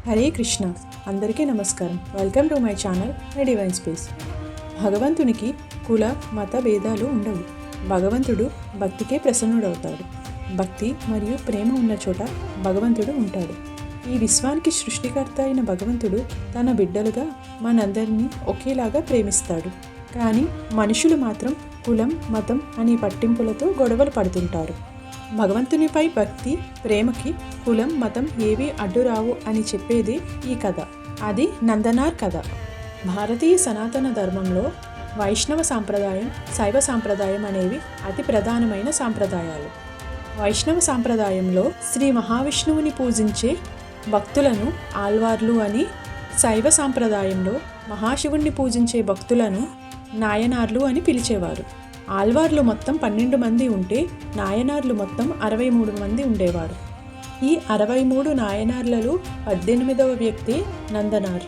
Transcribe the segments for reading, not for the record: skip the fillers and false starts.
హరే కృష్ణ. అందరికీ నమస్కారం. Welcome to my channel my divine space. భగవంతునికి కుల మత భేదాలు ఉండవు. భగవంతుడు భక్తికే ప్రసన్నుడవుతాడు. భక్తి మరియు ప్రేమ ఉన్న చోట భగవంతుడు ఉంటాడు. ఈ విశ్వానికి సృష్టికర్త అయిన భగవంతుడు తన బిడ్డలుగా మనందరినీ ఒకేలాగా ప్రేమిస్తాడు. కానీ మనుషులు మాత్రం కులం మతం అనే పట్టింపులతో గొడవలు పడుతుంటారు. భగవంతునిపై భక్తి ప్రేమకి కులం మతం ఏవీ అడ్డురావు అని చెప్పేది ఈ కథ. అది నందనార్ కథ. భారతీయ సనాతన ధర్మంలో వైష్ణవ సాంప్రదాయం, శైవ సాంప్రదాయం అనేవి అతి ప్రధానమైన సాంప్రదాయాలు. వైష్ణవ సాంప్రదాయంలో శ్రీ మహావిష్ణువుని పూజించే భక్తులను ఆల్వార్లు అని, శైవ సాంప్రదాయంలో మహాశివుణ్ణి పూజించే భక్తులను నాయనార్లు అని పిలిచేవారు. ఆల్వార్లు మొత్తం 12 మంది ఉంటే నాయనార్లు మొత్తం 63 మంది ఉండేవారు. ఈ 63 నాయనార్లలో 18వ వ్యక్తి నందనార్.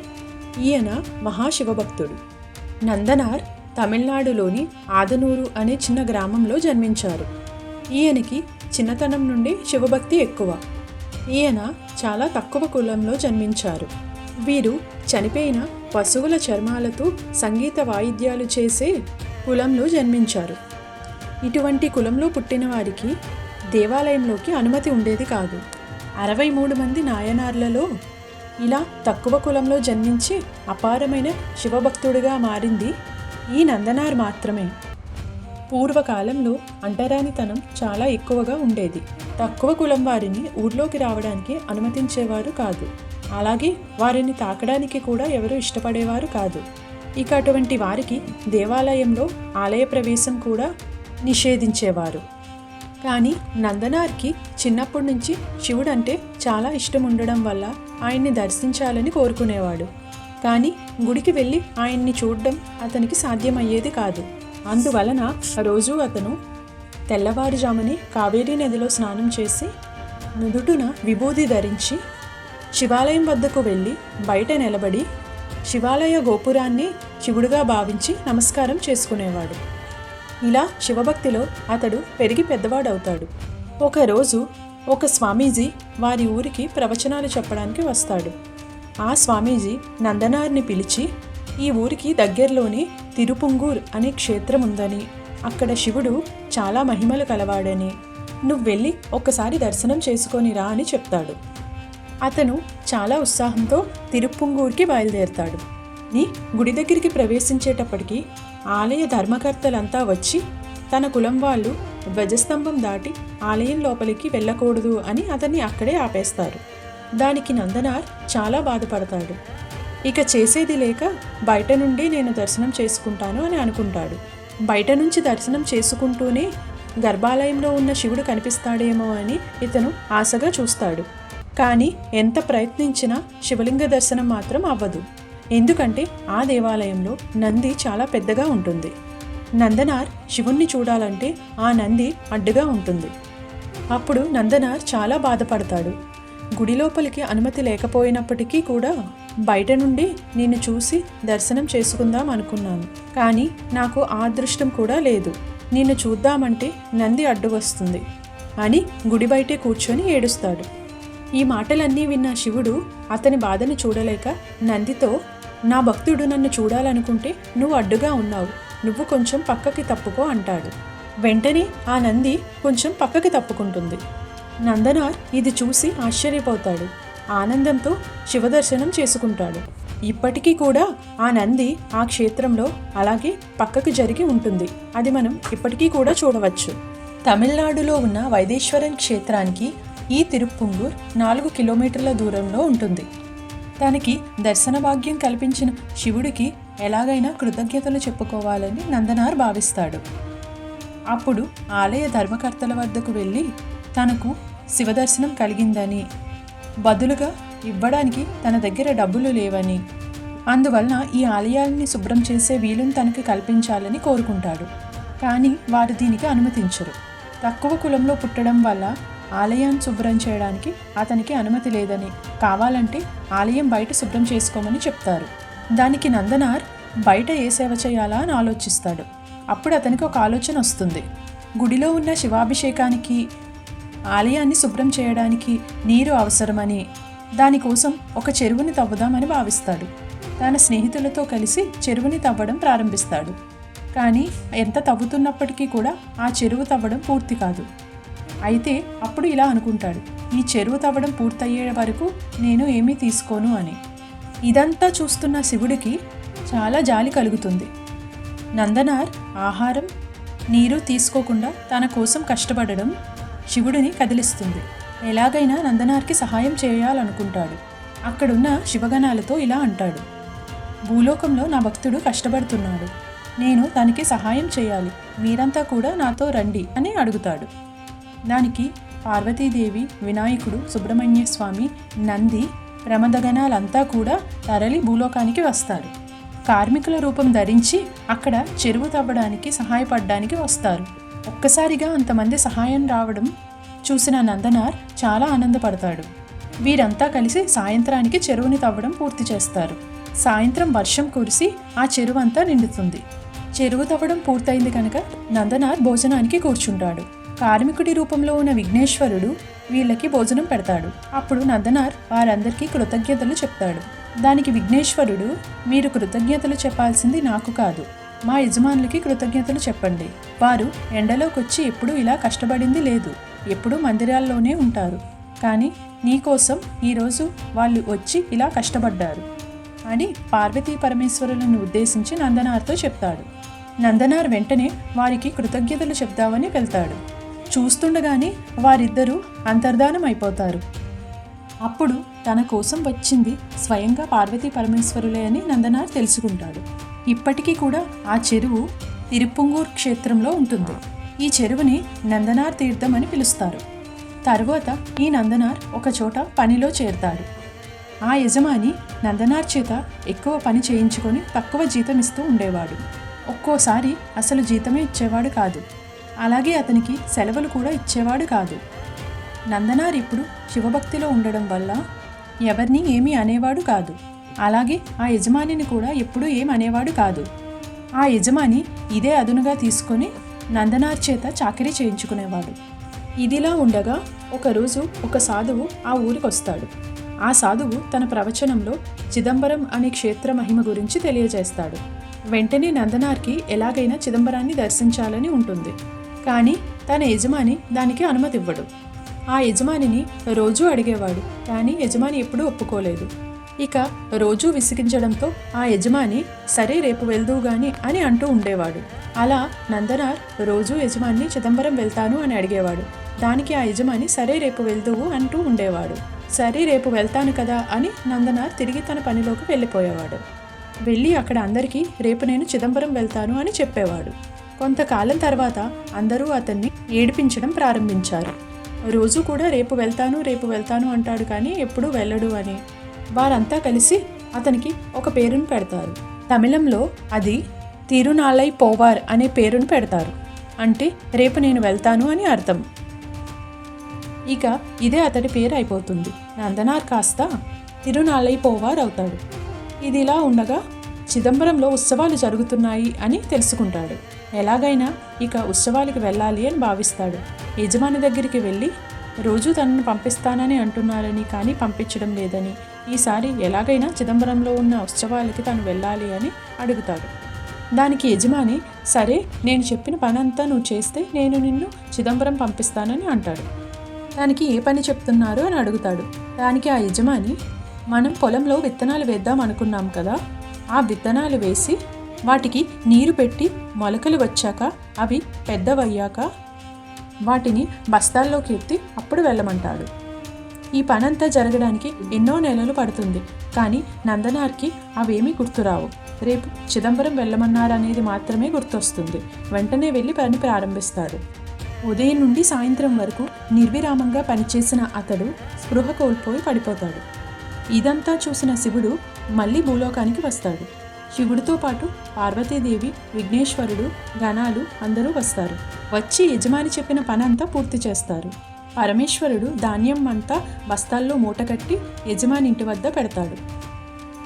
ఈయన మహాశివభక్తుడు. నందనార్ తమిళనాడులోని ఆదనూరు అనే చిన్న గ్రామంలో జన్మించారు. ఈయనకి చిన్నతనం నుండి శివభక్తి ఎక్కువ. ఈయన చాలా తక్కువ కులంలో జన్మించారు. వీరు చనిపోయిన పశువుల చర్మాలతో సంగీత వాయిద్యాలు చేసే కులంలో జన్మించారు. ఇటువంటి కులంలో పుట్టిన వారికి దేవాలయంలోకి అనుమతి ఉండేది కాదు. 63 మంది నాయనార్లలో ఇలా తక్కువ కులంలో జన్మించి అపారమైన శివభక్తుడిగా మారింది ఈ నందనార్ మాత్రమే. పూర్వకాలంలో అంటరానితనం చాలా ఎక్కువగా ఉండేది. తక్కువ కులం వారిని ఊర్లోకి రావడానికి అనుమతించేవారు కాదు. అలాగే వారిని తాకడానికి కూడా ఎవరూ ఇష్టపడేవారు కాదు. ఇక అటువంటి వారికి దేవాలయంలో ఆలయ ప్రవేశం కూడా నిషేధించేవారు. కానీ నందనార్కి చిన్నప్పటి నుంచి శివుడంటే చాలా ఇష్టం ఉండడం వల్ల ఆయన్ని దర్శించాలని కోరుకునేవాడు. కానీ గుడికి వెళ్ళి ఆయన్ని చూడడం అతనికి సాధ్యమయ్యేది కాదు. అందువలన రోజు అతను తెల్లవారుజాముని కావేరీ నదిలో స్నానం చేసి నుదుటున విభూది ధరించి శివాలయం వద్దకు వెళ్ళి బయట నిలబడి శివాలయ గోపురాన్ని శివుడుగా భావించి నమస్కారం చేసుకునేవాడు. ఇలా శివభక్తిలో అతడు పెరిగి పెద్దవాడవుతాడు. ఒకరోజు ఒక స్వామీజీ వారి ఊరికి ప్రవచనాలు చెప్పడానికి వస్తాడు. ఆ స్వామీజీ నందనార్ని పిలిచి ఈ ఊరికి దగ్గరలోని తిరుపుంగూర్ అనే క్షేత్రం ఉందని, అక్కడ శివుడు చాలా మహిమలు కలవాడని, నువ్వు వెళ్ళి ఒక్కసారి దర్శనం చేసుకొని రా అని చెప్తాడు. అతను చాలా ఉత్సాహంతో తిరుపుంగూర్కి బయలుదేరతాడు. గుడి దగ్గరికి ప్రవేశించేటప్పటికి ఆలయ ధర్మకర్తలంతా వచ్చి తన కులం వాళ్ళు ధ్వజస్తంభం దాటి ఆలయం లోపలికి వెళ్ళకూడదు అని అతన్ని అక్కడే ఆపేస్తారు. దానికి నందనార్ చాలా బాధపడతాడు. ఇక చేసేది లేక బయట నుండి నేను దర్శనం చేసుకుంటాను అని అనుకుంటాడు. బయట నుంచి దర్శనం చేసుకుంటూనే గర్భాలయంలో ఉన్న శివుడు కనిపిస్తాడేమో అని ఇతను ఆశగా చూస్తాడు. కానీ ఎంత ప్రయత్నించినా శివలింగ దర్శనం మాత్రం అవ్వదు. ఎందుకంటే ఆ దేవాలయంలో నంది చాలా పెద్దగా ఉంటుంది. నందనార్ శివుణ్ణి చూడాలంటే ఆ నంది అడ్డుగా ఉంటుంది. అప్పుడు నందనార్ చాలా బాధపడతాడు. గుడి లోపలికి అనుమతి లేకపోయినప్పటికీ కూడా బయట నుండి నిన్ను చూసి దర్శనం చేసుకుందాం అనుకున్నాను. కానీ నాకు ఆ అదృష్టం కూడా లేదు. నిన్ను చూద్దామంటే నంది అడ్డు వస్తుంది అని గుడి బయటే కూర్చొని ఏడుస్తాడు. ఈ మాటలన్నీ విన్న శివుడు అతని బాధను చూడలేక నందితో, నా భక్తుడు నన్ను చూడాలనుకుంటే నువ్వు అడ్డుగా ఉన్నావు, నువ్వు కొంచెం పక్కకి తప్పుకో అంటాడు. వెంటనే ఆ నంది కొంచెం పక్కకి తప్పుకుంటుంది. నందనార్ ఇది చూసి ఆశ్చర్యపోతాడు. ఆనందంతో శివదర్శనం చేసుకుంటాడు. ఇప్పటికీ కూడా ఆ నంది ఆ క్షేత్రంలో అలాగే పక్కకు జరిగి ఉంటుంది. అది మనం ఇప్పటికీ కూడా చూడవచ్చు. తమిళనాడులో ఉన్న వైదేశ్వరన్ క్షేత్రానికి ఈ తిరుపుంగూర్ 4 కిలోమీటర్ల దూరంలో ఉంటుంది. తనకి దర్శన భాగ్యం కల్పించిన శివుడికి ఎలాగైనా కృతజ్ఞతలు చెప్పుకోవాలని నందనార్ భావిస్తాడు. అప్పుడు ఆలయ ధర్మకర్తల వద్దకు వెళ్ళి తనకు శివదర్శనం కలిగిందని, బదులుగా ఇవ్వడానికి తన దగ్గర డబ్బులు లేవని, అందువలన ఈ ఆలయాన్ని శుభ్రం చేసే వీలును తనకి కల్పించాలని కోరుకుంటాడు. కానీ వారు దీనికి అనుమతించరు. తక్కువ కులంలో పుట్టడం వల్ల ఆలయాన్ని శుభ్రం చేయడానికి అతనికి అనుమతి లేదని, కావాలంటే ఆలయం బయట శుభ్రం చేసుకోమని చెప్తారు. దానికి నందనార్ బయట ఏ సేవ చేయాలా అని ఆలోచిస్తాడు. అప్పుడు అతనికి ఒక ఆలోచన వస్తుంది. గుడిలో ఉన్న శివాభిషేకానికి, ఆలయాన్ని శుభ్రం చేయడానికి నీరు అవసరమని, దానికోసం ఒక చెరువుని తవ్వుదామని భావిస్తాడు. తన స్నేహితులతో కలిసి చెరువుని తవ్వడం ప్రారంభిస్తాడు. కానీ ఎంత తవ్వుతున్నప్పటికీ కూడా ఆ చెరువు తవ్వడం పూర్తి కాదు. అయితే అప్పుడు ఇలా అనుకుంటాడు, ఈ చెరువు తవ్వడం పూర్తయ్యే వరకు నేను ఏమీ తీసుకోను అని. ఇదంతా చూస్తున్న శివుడికి చాలా జాలి కలుగుతుంది. నందనార్ ఆహారం నీరు తీసుకోకుండా తన కోసం కష్టపడడం శివుడిని కదిలిస్తుంది. ఎలాగైనా నందనార్కి సహాయం చేయాలనుకుంటాడు. అక్కడున్న శివగణాలతో ఇలా అంటాడు, భూలోకంలో నా భక్తుడు కష్టపడుతున్నాడు, నేను తనకి సహాయం చేయాలి, మీరంతా కూడా నాతో రండి అని అడుగుతాడు. దానికి పార్వతీదేవి, వినాయకుడు, సుబ్రహ్మణ్య స్వామి, నంది, ప్రమదగణాలంతా కూడా తరలి భూలోకానికి వస్తారు. కార్మికుల రూపం ధరించి అక్కడ చెరువు తవ్వడానికి సహాయపడడానికి వస్తారు. ఒక్కసారిగా అంతమంది సహాయం రావడం చూసిన నందనార్ చాలా ఆనందపడతాడు. వీరంతా కలిసి సాయంత్రానికి చెరువుని తవ్వడం పూర్తి చేస్తారు. సాయంత్రం వర్షం కురిసి ఆ చెరువు అంతా నిండుతుంది. చెరువు తవ్వడం పూర్తయింది కనుక నందనార్ భోజనానికి కూర్చుంటాడు. కార్మికుడి రూపంలో ఉన్న విఘ్నేశ్వరుడు వీళ్ళకి భోజనం పెడతాడు. అప్పుడు నందనార్ వారందరికీ కృతజ్ఞతలు చెప్తాడు. దానికి విఘ్నేశ్వరుడు, మీరు కృతజ్ఞతలు చెప్పాల్సింది నాకు కాదు, మా యజమానులకి కృతజ్ఞతలు చెప్పండి. వారు ఎండలోకొచ్చి ఎప్పుడూ ఇలా కష్టపడింది లేదు, ఎప్పుడూ మందిరాల్లోనే ఉంటారు. కానీ నీకోసం ఈరోజు వాళ్ళు వచ్చి ఇలా కష్టపడ్డారు అని పార్వతీ పరమేశ్వరులను ఉద్దేశించి నందనార్తో చెప్తాడు. నందనార్ వెంటనే వారికి కృతజ్ఞతలు చెప్దామని వెళ్తాడు. చూస్తుండగానే వారిద్దరూ అంతర్ధానం అయిపోతారు. అప్పుడు తన కోసం వచ్చింది స్వయంగా పార్వతీ పరమేశ్వరులే అని నందనార్ తెలుసుకుంటాడు. ఇప్పటికీ కూడా ఆ చెరువు తిరుపుంగూర్ క్షేత్రంలో ఉంటుంది. ఈ చెరువుని నందనార్ తీర్థం అని పిలుస్తారు. తరువాత ఈ నందనార్ ఒక చోట పనిలో చేరతాడు. ఆ యజమాని నందనార్ చేత ఎక్కువ పని చేయించుకొని తక్కువ జీతం ఇస్తూ ఉండేవాడు. ఒక్కోసారి అసలు జీతమే ఇచ్చేవాడు కాదు. అలాగే అతనికి సెలవులు కూడా ఇచ్చేవాడు కాదు. నందనార్ ఇప్పుడు శివభక్తిలో ఉండడం వల్ల ఎవరిని ఏమీ అనేవాడు కాదు. అలాగే ఆ యజమానిని కూడా ఎప్పుడూ ఏం అనేవాడు కాదు. ఆ యజమాని ఇదే అదునుగా తీసుకొని నందనార్ చేత చాకరీ చేయించుకునేవాడు. ఇదిలా ఉండగా ఒకరోజు ఒక సాధువు ఆ ఊరికి వస్తాడు. ఆ సాధువు తన ప్రవచనంలో చిదంబరం అనే క్షేత్ర మహిమ గురించి తెలియజేస్తాడు. వెంటనే నందనార్కి ఎలాగైనా చిదంబరాన్ని దర్శించాలని ఉంటుంది. కానీ తన యజమాని దానికి అనుమతి ఇవ్వడు. ఆ యజమానిని రోజూ అడిగేవాడు, కానీ యజమాని ఎప్పుడూ ఒప్పుకోలేదు. ఇక రోజూ విసిగించడంతో ఆ యజమాని సరే రేపు వెళ్దువు గాని అని అంటూ ఉండేవాడు. అలా నందనార్ రోజూ యజమాని చిదంబరం వెళ్తాను అని అడిగేవాడు. దానికి ఆ యజమాని సరే రేపు వెళ్దువు అంటూ ఉండేవాడు. సరే రేపు వెళ్తాను కదా అని నందనార్ తిరిగి తన పనిలోకి వెళ్ళిపోయేవాడు. వెళ్ళి అక్కడ అందరికీ రేపు నేను చిదంబరం వెళ్తాను అని చెప్పేవాడు. కొంతకాలం తర్వాత అందరూ అతన్ని ఏడిపించడం ప్రారంభించారు. రోజు కూడా రేపు వెళ్తాను అంటాడు, కానీ ఎప్పుడూ వెళ్ళడు అని. వారంతా కలిసి అతనికి ఒక పేరును పెడతారు. తమిళంలో అది తిరునాళ్ళై పోవార్ అనే పేరును పెడతారు. అంటే రేపు నేను వెళ్తాను అని అర్థం. ఇక ఇదే అతడి పేరు అయిపోతుంది. నందనార్ కాస్త తిరునాళ్ళై పోవార్ అవుతాడు. ఇదిలా ఉండగా చిదంబరంలో ఉత్సవాలు జరుగుతున్నాయి అని తెలుసుకుంటాడు. ఎలాగైనా ఇక ఉత్సవాలకి వెళ్ళాలి అని భావిస్తాడు. యజమాని దగ్గరికి వెళ్ళి రోజు తనను పంపిస్తానని అంటున్నారని, కానీ పంపించడం లేదని, ఈసారి ఎలాగైనా చిదంబరంలో ఉన్న ఉత్సవాలకి తను వెళ్ళాలి అని అడుగుతాడు. దానికి యజమాని, సరే నేను చెప్పిన పనంతా నువ్వు చేస్తే నేను నిన్ను చిదంబరం పంపిస్తానని అంటాడు. దానికి ఏ పని చెప్తున్నారు అని అడుగుతాడు. దానికి ఆ యజమాని, మనం పొలంలో విత్తనాలు వేద్దాం అనుకున్నాం కదా, ఆ విత్తనాలు వేసి వాటికి నీరు పెట్టి మొలకలు వచ్చాక అవి పెద్దవయ్యాక వాటిని బస్తాల్లోకి ఎత్తి అప్పుడు వెళ్ళమంటాడు. ఈ పనంతా జరగడానికి ఎన్నో నెలలు పడుతుంది. కానీ నందనార్కి అవేమీ గుర్తురావు. రేపు చిదంబరం వెళ్ళమన్నారనేది మాత్రమే గుర్తొస్తుంది. వెంటనే వెళ్ళి పని ప్రారంభిస్తాడు. ఉదయం నుండి సాయంత్రం వరకు నిర్విరామంగా పనిచేసిన అతడు స్పృహ కోల్పోయి పడిపోతాడు. ఇదంతా చూసిన శివుడు మళ్ళీ భూలోకానికి వస్తాడు. శివుడితో పాటు పార్వతీదేవి, విఘ్నేశ్వరుడు, గణాలు అందరూ వస్తారు. వచ్చి యజమాని చెప్పిన పనంతా పూర్తి చేస్తారు. పరమేశ్వరుడు ధాన్యం అంతా బస్తాల్లో మూటకట్టి యజమాని ఇంటి వద్ద పెడతాడు.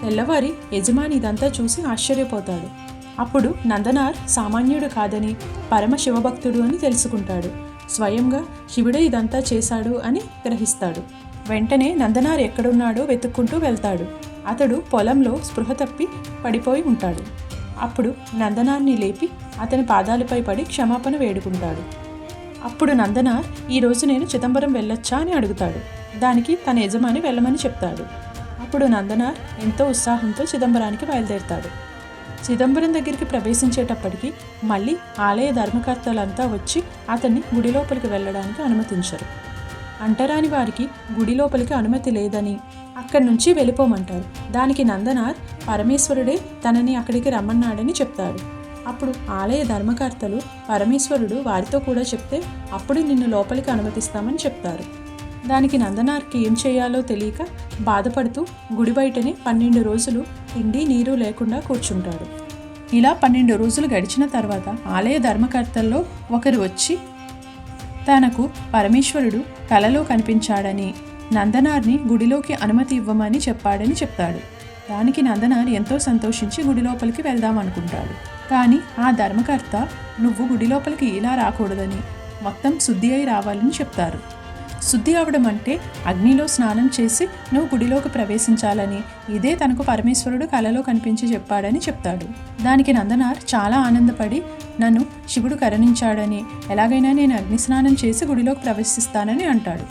తెల్లవారి యజమాని ఇదంతా చూసి ఆశ్చర్యపోతాడు. అప్పుడు నందనార్ సామాన్యుడు కాదని, పరమ శివభక్తుడు అని తెలుసుకుంటాడు. స్వయంగా శివుడే ఇదంతా చేశాడు అని గ్రహిస్తాడు. వెంటనే నందనార్ ఎక్కడున్నాడో వెతుక్కుంటూ వెళ్తాడు. అతడు పొలంలో స్పృహ తప్పి పడిపోయి ఉంటాడు. అప్పుడు నందనార్ని లేపి అతని పాదాలపై పడి క్షమాపణ వేడుకుంటాడు. అప్పుడు నందనార్, ఈరోజు నేను చిదంబరం వెళ్ళొచ్చా అని అడుగుతాడు. దానికి తన యజమాని వెళ్ళమని చెప్తాడు. అప్పుడు నందనార్ ఎంతో ఉత్సాహంతో చిదంబరానికి బయలుదేరుతాడు. చిదంబరం దగ్గరికి ప్రవేశించేటప్పటికి మళ్ళీ ఆలయ ధర్మకర్తలంతా వచ్చి అతన్ని గుడి లోపలికి వెళ్ళడానికి అనుమతించరు. అంటరాని వారికి గుడి లోపలికి అనుమతి లేదని అక్కడి నుంచి వెళ్ళిపోమంటారు. దానికి నందనార్ పరమేశ్వరుడే తనని అక్కడికి రమ్మన్నాడని చెప్తాడు. అప్పుడు ఆలయ ధర్మకర్తలు పరమేశ్వరుడు వారితో కూడా చెప్తే అప్పుడు నిన్ను లోపలికి అనుమతిస్తామని చెప్తారు. దానికి నందనార్కి ఏం చేయాలో తెలియక బాధపడుతూ గుడి బయటనే 12 రోజులు తిండి నీరు లేకుండా కూర్చుంటాడు. ఇలా 12 రోజులు గడిచిన తర్వాత ఆలయ ధర్మకర్తల్లో ఒకరు వచ్చి తనకు పరమేశ్వరుడు కలలో కనిపించాడని, నందనార్ని గుడిలోకి అనుమతి ఇవ్వమని చెప్పాడని చెప్తాడు. దానికి నందనార్ ఎంతో సంతోషించి గుడి లోపలికి వెళ్దామనుకుంటాడు. కానీ ఆ ధర్మకర్త నువ్వు గుడి లోపలికి ఇలా రాకూడదని, మొత్తం శుద్ధి అయి రావాలని చెప్తారు. శుద్ధి అవడం అంటే అగ్నిలో స్నానం చేసి నువ్వు గుడిలోకి ప్రవేశించాలని, ఇదే తనకు పరమేశ్వరుడు కలలో కనిపించి చెప్పాడని చెప్తాడు. దానికి నందనార్ చాలా ఆనందపడి నన్ను శివుడు కరుణించాడని, ఎలాగైనా నేను అగ్ని స్నానం చేసి గుడిలోకి ప్రవేశిస్తానని అంటాడు.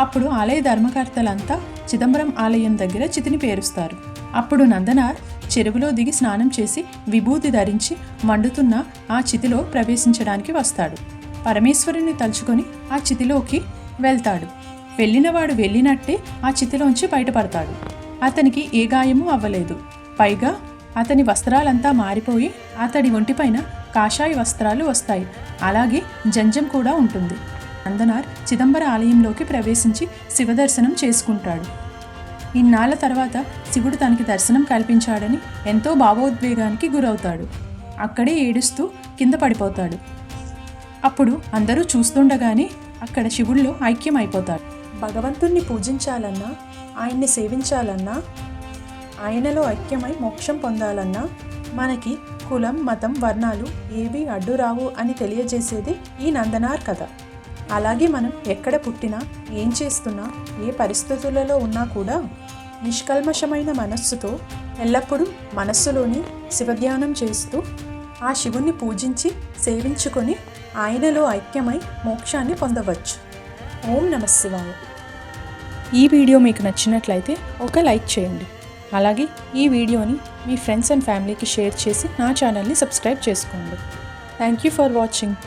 అప్పుడు ఆలయ ధర్మకర్తలంతా చిదంబరం ఆలయం దగ్గర చితిని పేరుస్తారు. అప్పుడు నందనార్ చెరువులో దిగి స్నానం చేసి విభూతి ధరించి మండుతున్న ఆ చితిలో ప్రవేశించడానికి వస్తాడు. పరమేశ్వరుని తలుచుకొని ఆ చితిలోకి వెళ్తాడు. వెళ్ళినవాడు వెళ్ళినట్టే ఆ చితిలోంచి బయటపడతాడు. అతనికి ఏ గాయము అవ్వలేదు. పైగా అతని వస్త్రాలంతా మారిపోయి అతడి ఒంటిపైన కాషాయ వస్త్రాలు వస్తాయి. అలాగే జంజం కూడా ఉంటుంది. నందనార్ చిదంబర ఆలయంలోకి ప్రవేశించి శివదర్శనం చేసుకుంటాడు. ఇన్నాళ్ల తర్వాత శివుడు తనకి దర్శనం కల్పించాడని ఎంతో భావోద్వేగానికి గురవుతాడు. అక్కడే ఏడుస్తూ కింద పడిపోతాడు. అప్పుడు అందరూ చూస్తుండగానే అక్కడ శివుడిలో ఐక్యం అయిపోతాడు. భగవంతుణ్ణి పూజించాలన్నా, ఆయన్ని సేవించాలన్నా, ఆయనలో ఐక్యమై మోక్షం పొందాలన్నా మనకి కులం, మతం, వర్ణాలు ఏవి అడ్డురావు అని తెలియజేసేది ఈ నందనార్ కథ. అలాగే మనం ఎక్కడ పుట్టినా, ఏం చేస్తున్నా, ఏ పరిస్థితులలో ఉన్నా కూడా నిష్కల్మషమైన మనస్సుతో ఎల్లప్పుడూ మనస్సులోని శివధ్యానం చేస్తూ ఆ శివుణ్ణి పూజించి సేవించుకొని ఆయనలో ఐక్యమై మోక్షాన్ని పొందవచ్చు. ఓం నమః శివాయ. ఈ వీడియో మీకు నచ్చినట్లయితే ఒక లైక్ చేయండి. అలాగే ఈ వీడియోని మీ ఫ్రెండ్స్ అండ్ ఫ్యామిలీకి షేర్ చేసి నా ఛానల్ని సబ్స్క్రైబ్ చేసుకోండి. Thank you for watching.